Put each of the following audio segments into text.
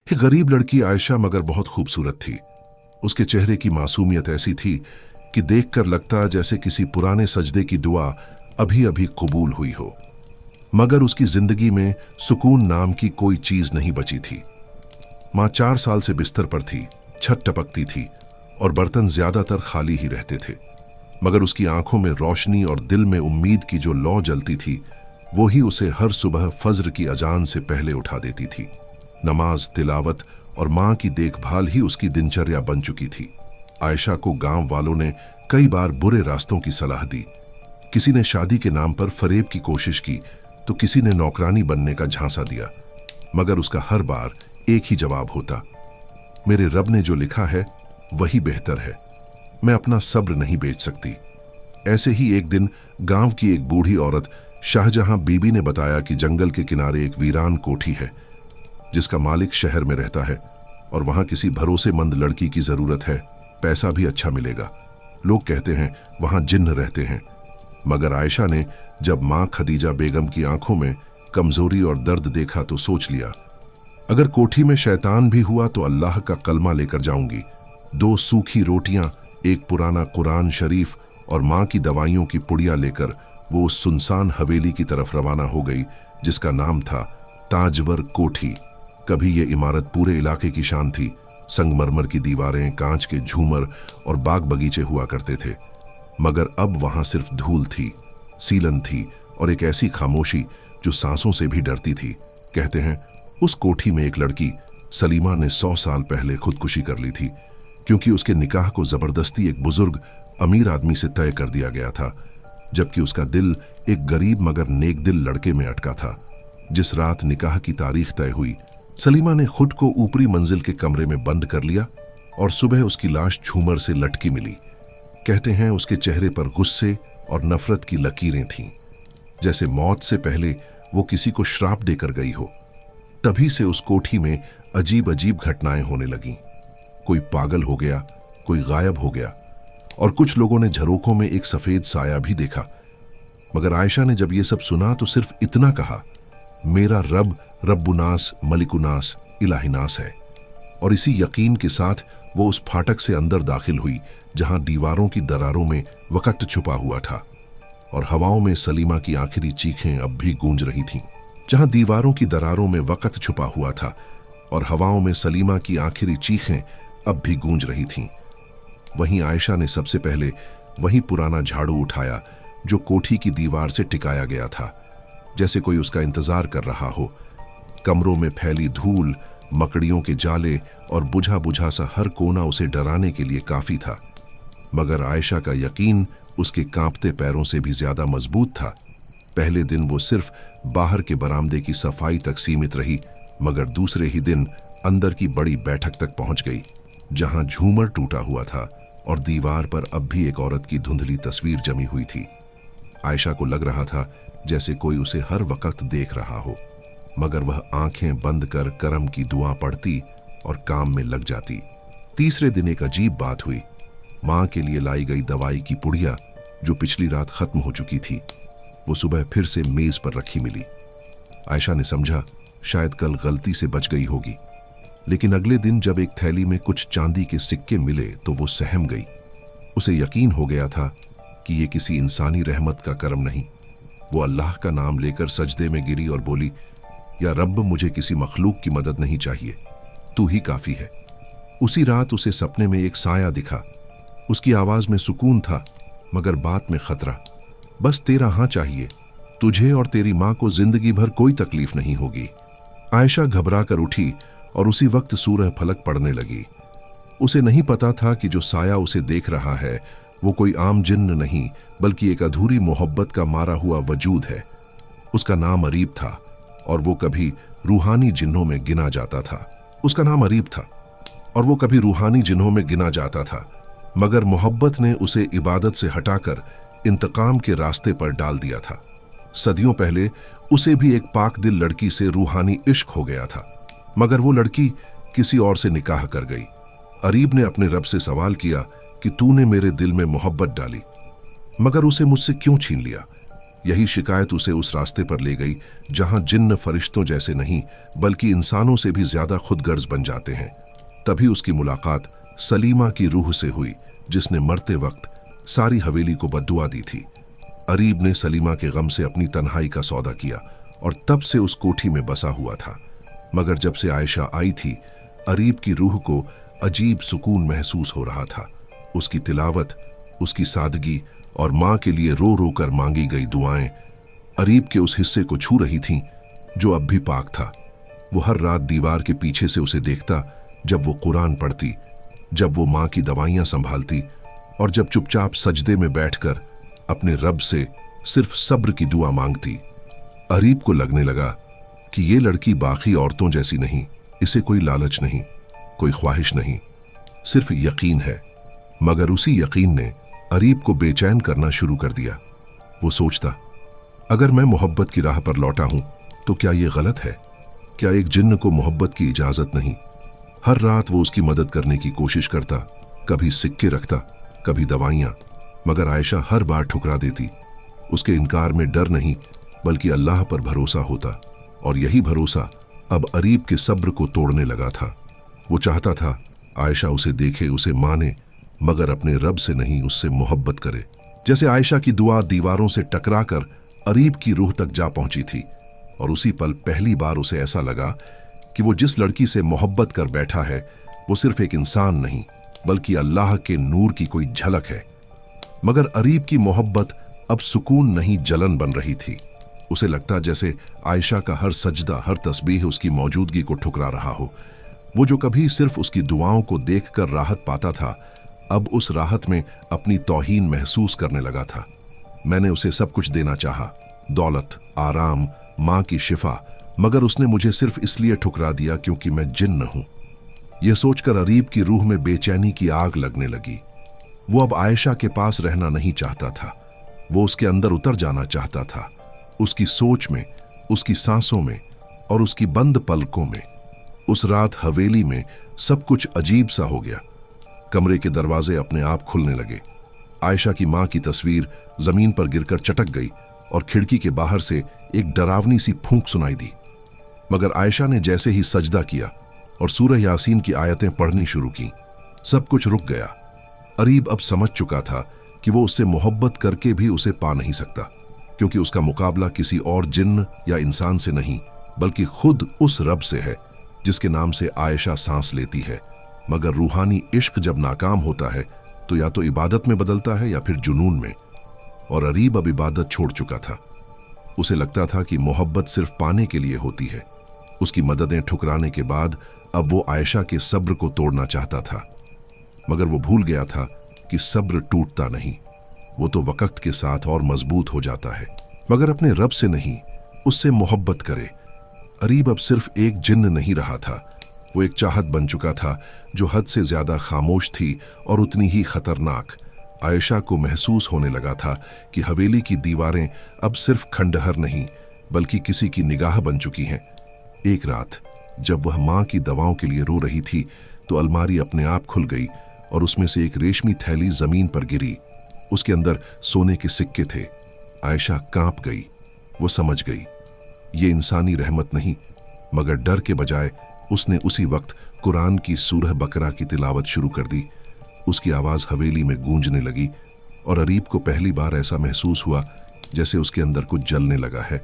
एक गरीब लड़की आयशा मगर बहुत खूबसूरत थी। उसके चेहरे की मासूमियत ऐसी थी कि देखकर लगता जैसे किसी पुराने सजदे की दुआ अभी अभी कबूल हुई हो। मगर उसकी जिंदगी में सुकून नाम की कोई चीज नहीं बची थी। मां 4 साल से बिस्तर पर थी, छत टपकती थी और बर्तन ज्यादातर खाली ही रहते थे। मगर उसकी आंखों में रोशनी और दिल में उम्मीद की जो लौ जलती थी, वो ही उसे हर सुबह फज्र की अजान से पहले उठा देती थी। नमाज, तिलावत और मां की देखभाल ही उसकी दिनचर्या बन चुकी थी। आयशा को गांव वालों ने कई बार बुरे रास्तों की सलाह दी। किसी ने शादी के नाम पर फरेब की कोशिश की तो किसी ने नौकरानी बनने का झांसा दिया, मगर उसका हर बार एक ही जवाब होता, मेरे रब ने जो लिखा है वही बेहतर है, मैं अपना सब्र नहीं बेच सकती। ऐसे ही एक दिन गांव की एक बूढ़ी औरत शाहजहां बीबी ने बताया कि जंगल के किनारे एक वीरान कोठी है जिसका मालिक शहर में रहता है और वहां किसी भरोसेमंद लड़की की जरूरत है, पैसा भी अच्छा मिलेगा। लोग कहते हैं वहां जिन्न रहते हैं। मगर आयशा ने जब मां खदीजा बेगम की आंखों में कमजोरी और दर्द देखा तो सोच लिया, अगर कोठी में शैतान भी हुआ तो अल्लाह का कलमा लेकर जाऊंगी। 2 सूखी रोटियां, एक पुराना कुरान शरीफ और मां की दवाइयों की पुड़िया लेकर वो उस सुनसान हवेली की तरफ रवाना हो गई जिसका नाम था ताजवर कोठी। कभी ये इमारत पूरे इलाके की शान थी। संगमरमर की दीवारें, कांच के झूमर और बाग बगीचे हुआ करते थे। मगर अब वहां सिर्फ धूल थी, सीलन थी और एक ऐसी खामोशी जो सांसों से भी डरती थी। कहते हैं उस कोठी में एक लड़की सलीमा ने 100 साल पहले खुदकुशी कर ली थी, क्योंकि उसके निकाह को जबरदस्ती एक बुजुर्ग अमीर आदमी से तय कर दिया गया था, जबकि उसका दिल एक गरीब मगर नेक दिल लड़के में अटका था। जिस रात निकाह की तारीख तय हुई, सलीमा ने खुद को ऊपरी मंजिल के कमरे में बंद कर लिया और सुबह उसकी लाश झूमर से लटकी मिली। कहते हैं उसके चेहरे पर गुस्से और नफरत की लकीरें थीं, जैसे मौत से पहले वो किसी को श्राप देकर गई हो। तभी से उस कोठी में अजीब अजीब घटनाएं होने लगीं। कोई पागल हो गया, कोई गायब हो गया और कुछ लोगों ने झरोकों में एक सफेद साया भी देखा। मगर आयशा ने जब ये सब सुना तो सिर्फ इतना कहा, मेरा रब रब्बुनास मलिकुनास इलाहिनास है। और इसी यकीन के साथ वो उस फाटक से अंदर दाखिल हुई जहां दीवारों की दरारों में वक़्त छुपा हुआ था और हवाओं में सलीमा की आखिरी चीखें अब भी गूंज रही थीं। जहां दीवारों की दरारों में वक़्त छुपा हुआ था और हवाओं में सलीमा की आखिरी चीखें अब भी गूंज रही थीं, वहीं आयशा ने सबसे पहले वही पुराना झाड़ू उठाया जो कोठी की दीवार से टिकाया गया था, जैसे कोई उसका इंतजार कर रहा हो। कमरों में फैली धूल, मकड़ियों के जाले और बुझा बुझा सा हर कोना उसे डराने के लिए काफी था। मगर आयशा का यकीन उसके कांपते पैरों से भी ज्यादा मजबूत था। पहले दिन वो सिर्फ बाहर के बरामदे की सफाई तक सीमित रही, मगर दूसरे ही दिन अंदर की बड़ी बैठक तक पहुंच गई, जहां झूमर टूटा हुआ था और दीवार पर अब भी एक औरत की धुंधली तस्वीर जमी हुई थी। आयशा को लग रहा था जैसे कोई उसे हर वक्त देख रहा हो, मगर वह आंखें बंद कर करम की दुआ पढ़ती और काम में लग जाती। तीसरे दिन एक अजीब बात हुई। मां के लिए लाई गई दवाई की पुड़िया जो पिछली रात खत्म हो चुकी थी, वो सुबह फिर से मेज पर रखी मिली। आयशा ने समझा शायद कल गलती से बच गई होगी, लेकिन अगले दिन जब एक थैली में कुछ चांदी के सिक्के मिले तो वो सहम गई। उसे यकीन हो गया था कि ये किसी इंसानी रहमत का करम नहीं। वो अल्लाह का नाम लेकर सजदे में गिरी और बोली, या रब, मुझे किसी मखलूक की मदद नहीं चाहिए, तू ही काफी है। उसी रात उसे सपने में एक साया दिखा। उसकी आवाज में सुकून था मगर बात में खतरा। बस तेरा हाँ चाहिए, तुझे और तेरी मां को जिंदगी भर कोई तकलीफ नहीं होगी। आयशा घबरा कर उठी और उसी वक्त सूरह फलक पड़ने लगी। उसे नहीं पता था कि जो साया उसे देख रहा है वो कोई आम जिन्न नहीं, बल्कि एक अधूरी मोहब्बत का मारा हुआ वजूद है। उसका नाम अरीब था और वो कभी रूहानी जिन्हों में गिना जाता था। उसका नाम अरीब था और वो कभी रूहानी जिन्हों में गिना जाता था, मगर मोहब्बत ने उसे इबादत से हटाकर इंतकाम के रास्ते पर डाल दिया था। सदियों पहले उसे भी एक पाक दिल लड़की से रूहानी इश्क हो गया था, मगर वो लड़की किसी और से निकाह कर गई। अरीब ने अपने रब से सवाल किया कि तूने मेरे दिल में मोहब्बत डाली, मगर उसे मुझसे क्यों छीन लिया? यही शिकायत उसे उस रास्ते पर ले गई जहां जिन्न फरिश्तों जैसे नहीं बल्कि इंसानों से भी ज्यादा खुदगर्ज बन जाते हैं। तभी उसकी मुलाकात सलीमा की रूह से हुई, जिसने मरते वक्त सारी हवेली को बद्दुआ दी थी। अरीब ने सलीमा के गम से अपनी तन्हाई का सौदा किया और तब से उस कोठी में बसा हुआ था। मगर जब से आयशा आई थी, अरीब की रूह को अजीब सुकून महसूस हो रहा था। उसकी तिलावत, उसकी सादगी और माँ के लिए रो रो कर मांगी गई दुआएं अरीब के उस हिस्से को छू रही थीं जो अब भी पाक था। वो हर रात दीवार के पीछे से उसे देखता, जब वो कुरान पढ़ती, जब वो माँ की दवाइयाँ संभालती और जब चुपचाप सजदे में बैठकर अपने रब से सिर्फ सब्र की दुआ मांगती। अरीब को लगने लगा कि ये लड़की बाकी औरतों जैसी नहीं, इसे कोई लालच नहीं, कोई ख्वाहिश नहीं, सिर्फ यकीन है। मगर उसी यकीन ने अरीब को बेचैन करना शुरू कर दिया। वो सोचता, अगर मैं मोहब्बत की राह पर लौटा हूं तो क्या ये गलत है? क्या एक जिन्न को मोहब्बत की इजाजत नहीं? हर रात वो उसकी मदद करने की कोशिश करता, कभी सिक्के रखता, कभी दवाइयां, मगर आयशा हर बार ठुकरा देती। उसके इनकार में डर नहीं बल्कि अल्लाह पर भरोसा होता, और यही भरोसा अब अरीब के सब्र को तोड़ने लगा था। वो चाहता था आयशा उसे देखे, उसे माने, मगर अपने रब से नहीं, उससे मोहब्बत करे। जैसे आयशा की दुआ दीवारों से टकराकर अरीब की रूह तक जा पहुंची थी, और उसी पल पहली बार उसे ऐसा लगा कि वो जिस लड़की से मोहब्बत कर बैठा है वो सिर्फ एक इंसान नहीं बल्कि अल्लाह के नूर की कोई झलक है। मगर अरीब की मोहब्बत अब सुकून नहीं, जलन बन रही थी। उसे लगता जैसे आयशा का हर सजदा, हर तस्बीह उसकी मौजूदगी को ठुकरा रहा हो। वो जो कभी सिर्फ उसकी दुआओं को देखकर राहत पाता था, अब उस राहत में अपनी तौहीन महसूस करने लगा था। मैंने उसे सब कुछ देना चाहा, दौलत, आराम, माँ की शिफा, मगर उसने मुझे सिर्फ इसलिए ठुकरा दिया क्योंकि मैं जिन्न हूं। यह सोचकर अरीब की रूह में बेचैनी की आग लगने लगी। वो अब आयशा के पास रहना नहीं चाहता था, वो उसके अंदर उतर जाना चाहता था, उसकी सोच में, उसकी सांसों में और उसकी बंद पलकों में। उस रात हवेली में सब कुछ अजीब सा हो गया। कमरे के दरवाजे अपने आप खुलने लगे। आयशा की माँ की तस्वीर जमीन पर गिरकर चटक गई और खिड़की के बाहर से एक डरावनी सी फूंक सुनाई दी। मगर आयशा ने जैसे ही सजदा किया और सूरह यासीन की आयतें पढ़नी शुरू की, सब कुछ रुक गया। अरीब अब समझ चुका था कि वो उससे मोहब्बत करके भी उसे पा नहीं सकता, क्योंकि उसका मुकाबला किसी और जिन्न या इंसान से नहीं बल्कि खुद उस रब से है जिसके नाम से आयशा सांस लेती है। मगर रूहानी इश्क जब नाकाम होता है तो या तो इबादत में बदलता है या फिर जुनून में, और अरीब अब इबादत छोड़ चुका था। उसे लगता था कि मोहब्बत सिर्फ पाने के लिए होती है। उसकी मददें ठुकराने के बाद अब वो आयशा के सब्र को तोड़ना चाहता था, मगर वो भूल गया था कि सब्र टूटता नहीं, वो तो वक्त के साथ और मजबूत हो जाता है। मगर अपने रब से नहीं, उससे मोहब्बत करे। अरीब अब सिर्फ एक जिन्न नहीं रहा था, वो एक चाहत बन चुका था जो हद से ज्यादा खामोश थी और उतनी ही खतरनाक। आयशा को महसूस होने लगा था कि हवेली की दीवारें अब सिर्फ खंडहर नहीं बल्कि किसी की निगाह बन चुकी हैं। एक रात जब वह माँ की दवाओं के लिए रो रही थी तो अलमारी अपने आप खुल गई और उसमें से एक रेशमी थैली जमीन पर गिरी। उसके अंदर सोने के सिक्के थे। आयशा कांप गई। वो समझ गई ये इंसानी रहमत नहीं, मगर डर के बजाय उसने उसी वक्त कुरान की सूरह बकरा की तिलावत शुरू कर दी। उसकी आवाज़ हवेली में गूंजने लगी और अरीब को पहली बार ऐसा महसूस हुआ जैसे उसके अंदर कुछ जलने लगा है।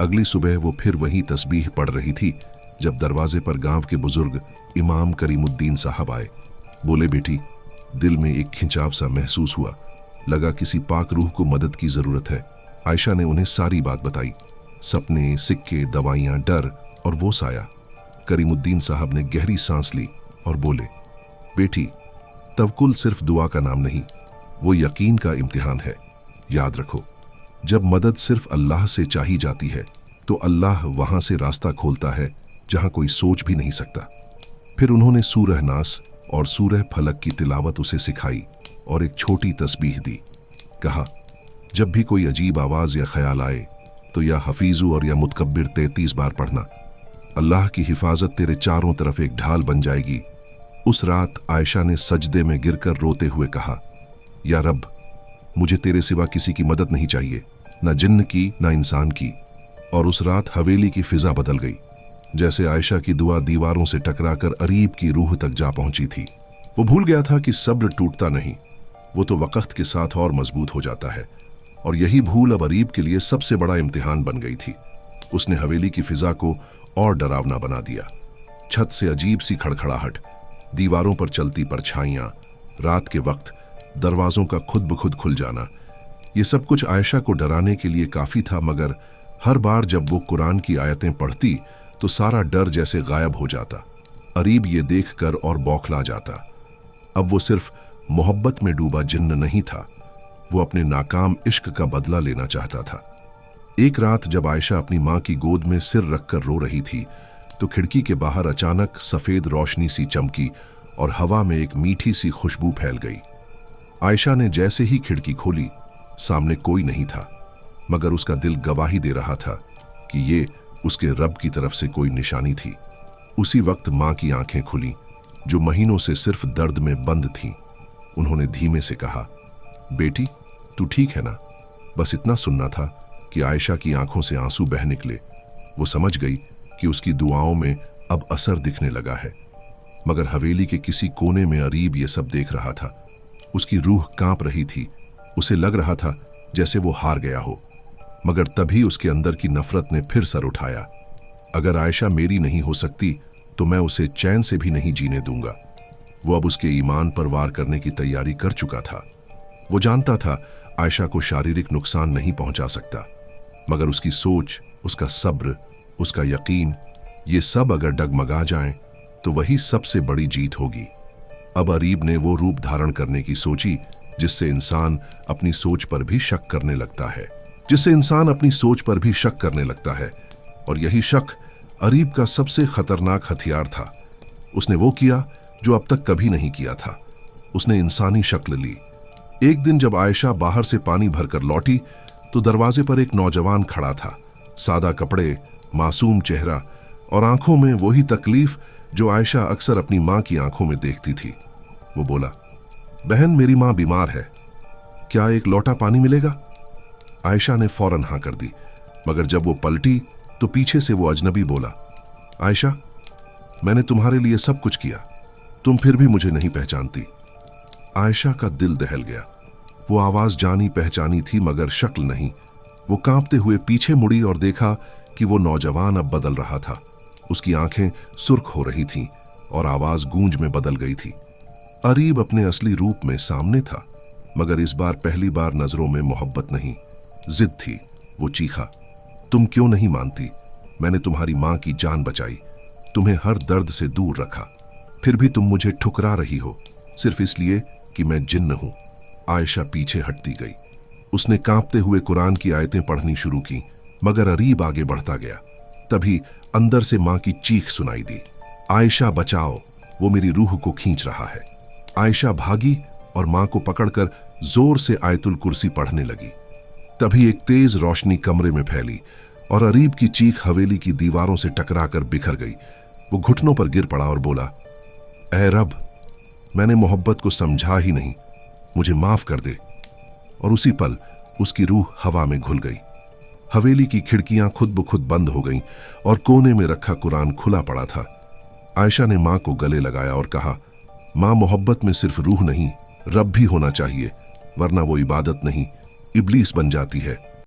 अगली सुबह वो फिर वही तस्बीह पढ़ रही थी जब दरवाजे पर गांव के बुजुर्ग इमाम करीमुद्दीन साहब आए। बोले, बेटी, दिल में एक खिंचाव सा महसूस हुआ, लगा किसी पाक रूह को मदद की ज़रूरत है। आयशा ने उन्हें सारी बात बताई, सपने, सिक्के, दवाइयाँ, डर और वो साया। करीमुद्दीन साहब ने गहरी सांस ली और बोले, बेटी, तवक्कुल सिर्फ दुआ का नाम नहीं, वो यकीन का इम्तिहान है। याद रखो, जब मदद सिर्फ अल्लाह से चाही जाती है तो अल्लाह वहां से रास्ता खोलता है जहां कोई सोच भी नहीं सकता। फिर उन्होंने सूरह नास और सूरह फलक की तिलावत उसे सिखाई और एक छोटी तस्बीह दी। कहा, जब भी कोई अजीब आवाज या ख्याल आए तो या हफीजू और या मुतकब्बिर 33 बार पढ़ना। अल्लाह की हिफाजत तेरे चारों तरफ एक ढाल बन जाएगी। उस रात आयशा ने सजदे में गिरकर रोते हुए कहा, या रब, मुझे तेरे सिवा किसी की मदद नहीं चाहिए। न जिन्न की न इंसान की। और उस रात हवेली की फिजा बदल गई, जैसे आयशा की दुआ दीवारों से टकराकर अरीब की रूह तक जा पहुंची थी। वो भूल गया था कि सब्र टूटता नहीं, वो तो वक्त के साथ और मजबूत हो जाता है। और यही भूल अब अरीब के लिए सबसे बड़ा इम्तिहान बन गई थी। उसने हवेली की फिजा को और डरावना बना दिया। छत से अजीब सी खड़खड़ाहट, दीवारों पर चलती परछाइयां, रात के वक्त दरवाजों का खुद ब खुद खुल जाना, ये सब कुछ आयशा को डराने के लिए काफी था। मगर हर बार जब वो कुरान की आयतें पढ़ती तो सारा डर जैसे गायब हो जाता। अरीब ये देखकर और बौखला जाता। अब वो सिर्फ मोहब्बत में डूबा जिन्न नहीं था, वो अपने नाकाम इश्क का बदला लेना चाहता था। एक रात जब आयशा अपनी मां की गोद में सिर रखकर रो रही थी तो खिड़की के बाहर अचानक सफेद रोशनी सी चमकी और हवा में एक मीठी सी खुशबू फैल गई। आयशा ने जैसे ही खिड़की खोली, सामने कोई नहीं था, मगर उसका दिल गवाही दे रहा था कि ये उसके रब की तरफ से कोई निशानी थी। उसी वक्त मां की आंखें खुली, जो महीनों से सिर्फ दर्द में बंद थीं। उन्होंने धीमे से कहा, बेटी, तू ठीक है ना? बस इतना सुनना था कि आयशा की आंखों से आंसू बह निकले। वो समझ गई कि उसकी दुआओं में अब असर दिखने लगा है। मगर हवेली के किसी कोने में अरीब ये सब देख रहा था। उसकी रूह कांप रही थी। उसे लग रहा था जैसे वो हार गया हो। मगर तभी उसके अंदर की नफरत ने फिर सर उठाया। अगर आयशा मेरी नहीं हो सकती तो मैं उसे चैन से भी नहीं जीने दूंगा। वो अब उसके ईमान पर वार करने की तैयारी कर चुका था। वो जानता था आयशा को शारीरिक नुकसान नहीं पहुंचा सकता, मगर उसकी सोच, उसका सब्र, उसका यकीन, ये सब अगर डगमगा जाएं तो वही सबसे बड़ी जीत होगी। अब अरीब ने वो रूप धारण करने की सोची जिससे इंसान अपनी सोच पर भी शक करने लगता है, और यही शक अरीब का सबसे खतरनाक हथियार था। उसने वो किया जो अब तक कभी नहीं किया था। उसने इंसानी शक्ल ली। एक दिन जब आयशा बाहर से पानी भरकर लौटी तो दरवाजे पर एक नौजवान खड़ा था। सादा कपड़े, मासूम चेहरा और आंखों में वही तकलीफ जो आयशा अक्सर अपनी मां की आंखों में देखती थी। वो बोला, बहन, मेरी मां बीमार है, क्या एक लोटा पानी मिलेगा? आयशा ने फौरन हाँ कर दी, मगर जब वो पलटी तो पीछे से वो अजनबी बोला, आयशा, मैंने तुम्हारे लिए सब कुछ किया, तुम फिर भी मुझे नहीं पहचानती। आयशा का दिल दहल गया। वो आवाज जानी पहचानी थी मगर शक्ल नहीं। वो कांपते हुए पीछे मुड़ी और देखा कि वो नौजवान अब बदल रहा था। उसकी आंखें सुर्ख हो रही थीं और आवाज गूंज में बदल गई थी। अरीब अपने असली रूप में सामने था, मगर इस बार पहली बार नजरों में मोहब्बत नहीं, जिद थी। वो चीखा, तुम क्यों नहीं मानती? मैंने तुम्हारी मां की जान बचाई, तुम्हें हर दर्द से दूर रखा, फिर भी तुम मुझे ठुकरा रही हो सिर्फ इसलिए कि मैं जिन्न हूं। आयशा पीछे हटती गई। उसने कांपते हुए कुरान की आयतें पढ़नी शुरू की, मगर अरीब आगे बढ़ता गया। तभी अंदर से मां की चीख सुनाई दी, आयशा बचाओ, वो मेरी रूह को खींच रहा है। आयशा भागी और मां को पकड़कर जोर से आयतुल कुर्सी पढ़ने लगी। तभी एक तेज रोशनी कमरे में फैली और अरीब की चीख हवेली की दीवारों से टकराकर बिखर गई। वो घुटनों पर गिर पड़ा और बोला, ऐ रब, मैंने मोहब्बत को समझा ही नहीं, मुझे माफ कर दे। और उसी पल उसकी रूह हवा में घुल गई। हवेली की खिड़कियां खुद ब खुद बंद हो गईं और कोने में रखा कुरान खुला पड़ा था। आयशा ने मां को गले लगाया और कहा, मां, मोहब्बत में सिर्फ रूह नहीं, रब भी होना चाहिए, वरना वो इबादत नहीं, इब्लीस बन जाती है।